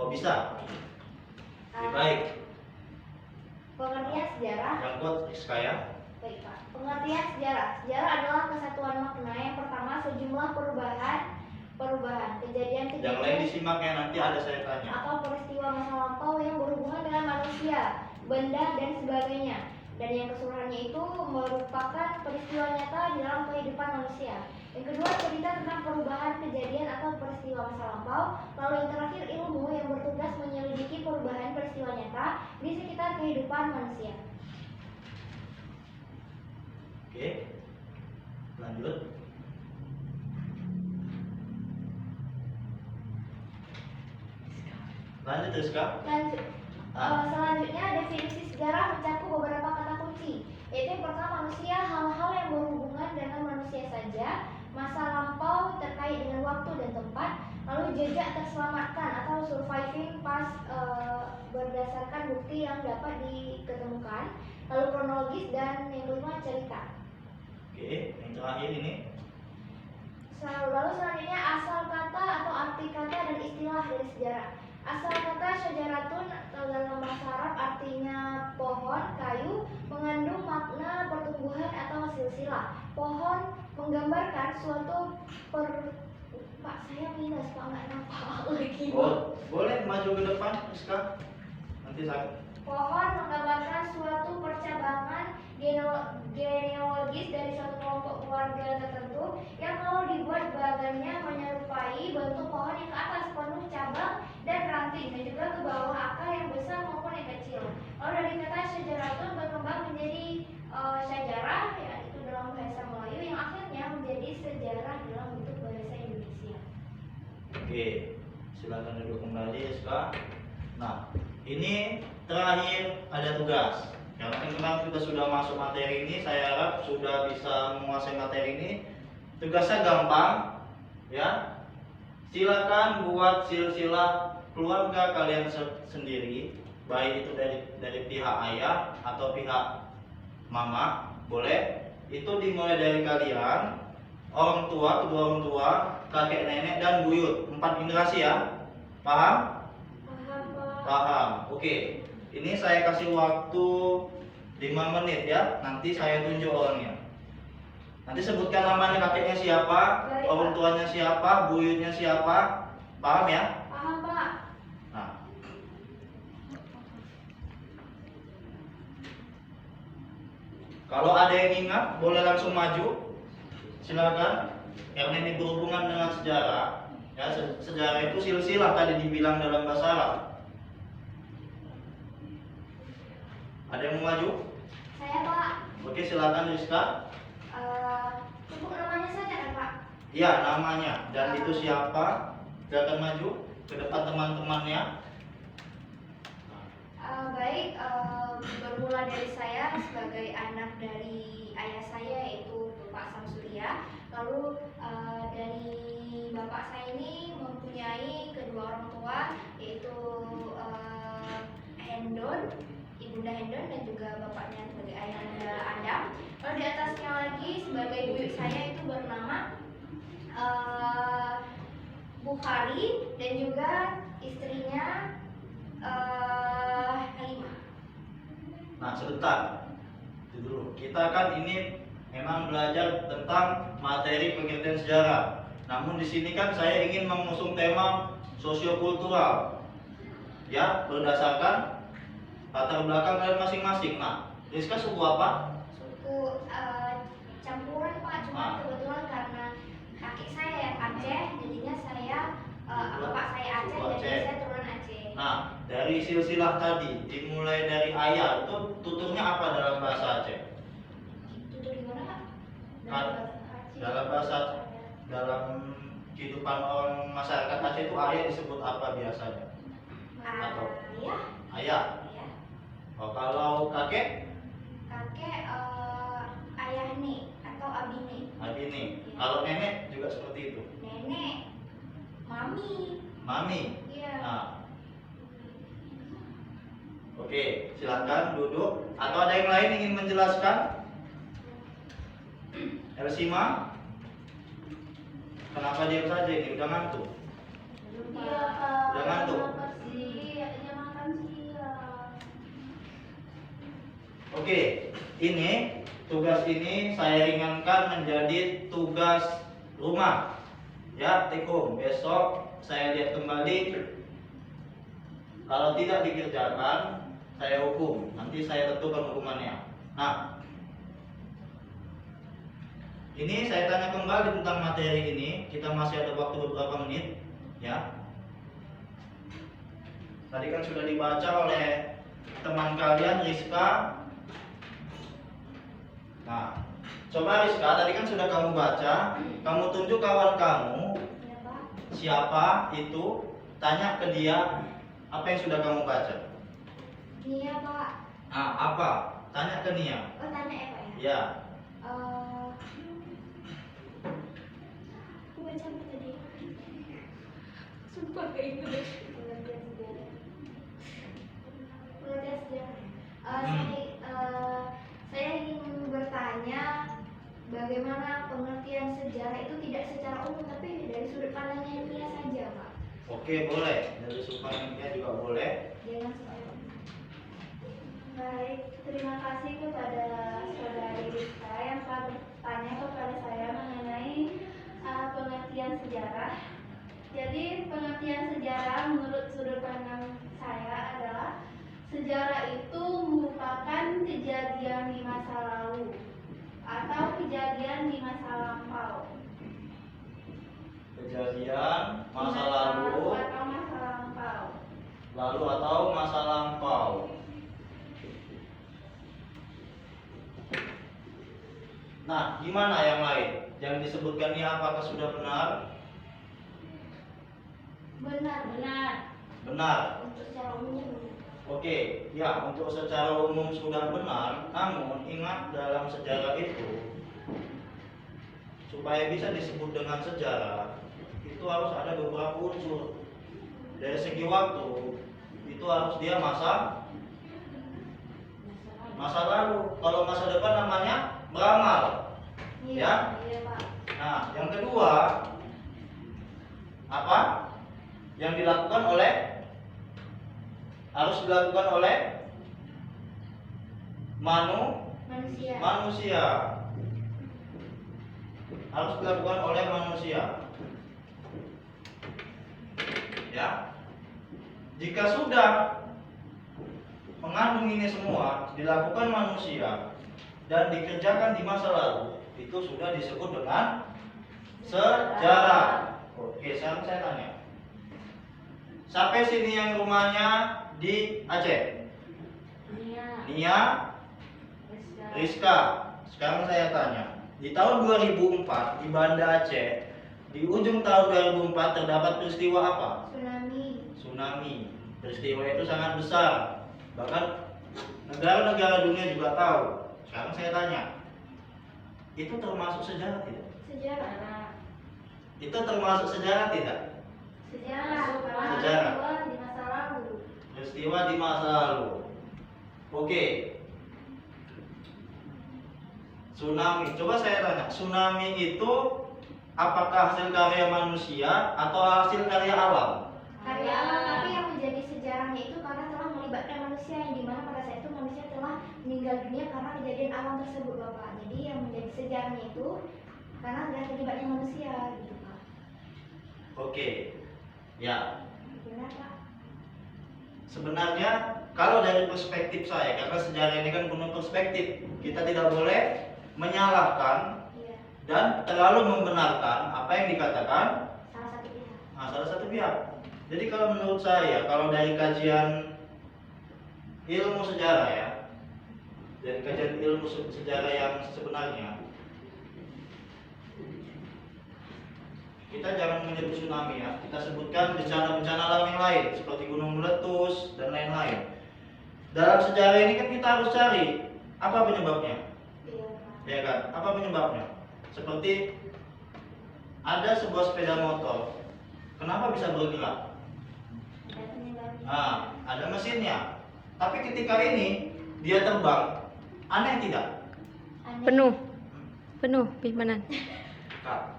Oh bisa, lebih baik. Pengertian sejarah. Yang kuat Rizka ya. Baik Pak. Pengertian sejarah. Sejarah adalah kesatuan makna. Yang pertama, sejumlah perubahan kejadian-kejadian Yang lain disimak ya, nanti ada saya tanya. atau peristiwa masa lampau yang berhubungan dengan manusia, benda dan sebagainya. Dan yang keseluruhannya itu merupakan peristiwa nyata di dalam kehidupan manusia. Yang kedua, cerita tentang perubahan kejadian atau peristiwa masa lampau. Lalu yang terakhir, ilmu yang bertugas menyelidiki perubahan peristiwa nyata di sekitar kehidupan manusia. Oke, lanjut. Lanjut Rizka. Lanjut. Selanjutnya, definisi sejarah mencakup beberapa kata kunci, yaitu yang pertama, manusia, hal-hal yang berhubungan dengan manusia saja, masa lampau terkait dengan waktu dan tempat, lalu jejak terselamatkan atau surviving past berdasarkan bukti yang dapat diketemukan, lalu kronologis, dan yang kelima, cerita. Oke, yang terakhir ini. Lalu selanjutnya, asal kata atau arti kata dan istilah dari sejarah. Asal kata syajaratun dalam bahasa Arab artinya pohon, kayu, mengandung makna pertumbuhan atau silsilah. Pohon menggambarkan suatu Pak, saya minus Pak, nggak nampak lagi. Oh, boleh maju ke depan Rizka. Nanti saya. Pohon menggambarkan suatu percabangan genealogis dari suatu kelompok keluarga tertentu yang kalau dibuat badannya menyerupai bentuk pohon yang ke atas penuh cabang dan ranting, dan juga ke bawah akar yang besar maupun yang kecil. Lalu dari kata syajaratun berkembang menjadi syajarah, ya itu dalam bahasa Melayu, yang akhirnya menjadi sejarah dalam bentuk bahasa Indonesia. Oke, silakan duduk kembali Rizka. Nah, ini terakhir ada tugas. Karena memang kita sudah masuk materi ini, saya harap sudah bisa menguasai materi ini. Tugasnya gampang, ya. Silakan buat silsilah keluarga kalian sendiri, baik itu dari pihak ayah atau pihak mama, boleh. Itu dimulai dari kalian, orang tua, kedua orang tua, kakek nenek dan buyut, 4 generasi ya. Paham? Paham, Pak. Paham. Oke. Ini saya kasih waktu 5 menit ya. Nanti saya tunjuk orangnya. Nanti sebutkan namanya, kakeknya siapa, Baik, orang Pak. tuanya siapa, buyutnya siapa. Paham ya? Paham, Pak. Nah. Kalau ada yang ingat, boleh langsung maju. Silakan. Karena ini berhubungan dengan sejarah. Ya, sejarah itu silsilah tadi dibilang dalam bahasa Arab. Ada yang mau maju? Saya, Pak. Oke, silakan Rizka. Cukup namanya saja kan, Pak? Iya, namanya dan itu siapa. Silakan maju ke depan teman-temannya. Baik, bermula dari saya sebagai anak dari ayah saya, yaitu Bapak Samsurya. Lalu dari bapak saya ini mempunyai kedua orang tua, yaitu Hendon, Ibunda Hendon, dan juga bapaknya sebagai ayahanda Adam. Lalu di atasnya lagi sebagai buyut saya itu bernama Bukhari, dan juga istrinya Halimah. Nah, sebentar. Itu dulu. Kita kan ini memang belajar tentang materi pengertian sejarah. Namun di sini kan saya ingin mengusung tema sosiokultural. Ya, berdasarkan latar belakang kalian masing-masing. Nah, Rizka suku apa? Suku campuran, Pak, cuma kebetulan karena kaki saya Aceh, jadinya saya bapak saya Aceh, Suku jadi Aceh. saya turunan Aceh. Nah, dari silsilah tadi dimulai dari ayah itu tuturnya apa dalam bahasa Aceh? Tutur di mana, Pak? Dalam bahasa dalam kehidupan orang masyarakat Aceh itu ayah disebut apa biasanya? Atau Ayah. ayah. Ayah. Oh, kalau kakek? Kakek ayahni atau abini. Abini. Kalau nenek juga seperti itu. Nenek mami. Mami. Iya. Nah. Oke, silakan duduk. Atau ada yang lain ingin menjelaskan? Elsima? Kenapa diam saja ini? Udah ngantuk? Iya, Udah ngantuk? Kenapa sih Oke, ini tugas ini saya ringankan menjadi tugas rumah. Ya, take home. Besok saya lihat kembali. Kalau tidak dikerjakan, saya hukum. Nanti saya tentukan hukumannya. Nah, ini saya tanya kembali tentang materi ini. Kita masih ada waktu beberapa menit, ya. Tadi kan sudah dibaca oleh teman kalian Rizka. Nah, coba Rizka, tadi kan sudah kamu baca. Kamu tunjuk kawan kamu Ya, Pak. siapa itu. Tanya ke dia apa yang sudah kamu baca. Nia, Pak. Ah, apa? Tanya ke Nia. Oh, tanya ya, Pak ya? Ya. Aku baca apa tadi? Sumpah kayak gitu deh. Pengertian sejarah. Saya ingin bertanya bagaimana pengertian sejarah itu tidak secara umum tapi dari sudut pandangnya Nia saja, Pak. Oke, boleh. Dari sudut pandang Nia juga boleh. Jangan saya. Baik, terima kasih kepada saudari Rizka yang telah bertanya kepada saya mengenai pengertian sejarah. Jadi pengertian sejarah menurut sudut pandang saya adalah sejarah itu merupakan kejadian di masa lalu atau kejadian di masa lampau. Kejadian masa lalu, atau masa lampau. atau masa lampau. Nah, gimana yang lain? Yang disebutkan ini apakah sudah benar? Benar. Benar. Untuk secara umum. Oke, ya untuk secara umum sudah benar. Namun ingat dalam sejarah itu, supaya bisa disebut dengan sejarah, itu harus ada beberapa unsur. Dari segi waktu, itu harus dia masa lalu. Kalau masa depan namanya beramal. Ya? Iya, Pak. Nah, yang kedua, apa? Yang harus dilakukan oleh manusia. Harus dilakukan oleh manusia. Ya. Jika sudah mengandung ini semua dilakukan manusia dan dikerjakan di masa lalu, itu sudah disebut dengan sejarah. Oke, sekarang saya tanya. Sampai sini yang rumahnya di Aceh. Nia, Rizka. Sekarang saya tanya. Di tahun 2004 di Banda Aceh, di ujung tahun 2004 terdapat peristiwa apa? Tsunami. Peristiwa itu sangat besar. Bahkan negara-negara dunia juga tahu. Sekarang saya tanya. Itu termasuk sejarah tidak? Sejarah. Itu termasuk sejarah tidak? Sejarah. Peristiwa di masa lalu. Peristiwa di masa lalu. Oke. Tsunami. Coba saya tanya, tsunami itu apakah hasil karya manusia atau hasil karya alam? Karya alam, tapi yang menjadi sejarahnya itu karena telah melibatkan manusia yang dimana pada saat itu manusia telah meninggal dunia karena kejadian alam tersebut, Bapak. Jadi yang menjadi sejarahnya itu karena ada terlibatnya manusia, gitu, Pak. Oke. Ya. Benar, Pak? Sebenarnya kalau dari perspektif saya, karena sejarah ini kan penuh perspektif, kita tidak boleh menyalahkan Iya. dan terlalu membenarkan apa yang dikatakan Salah satu pihak. salah satu pihak. Jadi kalau menurut saya, kalau dari kajian ilmu sejarah ya, dari kajian ilmu sejarah yang sebenarnya, kita jangan menyebut tsunami ya, kita sebutkan bencana-bencana alam yang lain seperti gunung meletus dan lain-lain. Dalam sejarah ini kan kita harus cari apa penyebabnya. Iya, Pak. Ya kan? Apa penyebabnya? Seperti ada sebuah sepeda motor, kenapa bisa bergerak? Ada penyebabnya. Ada mesinnya. Tapi ketika ini dia terbang, aneh tidak? Aneh. Penuh, Pihmanan. Kak,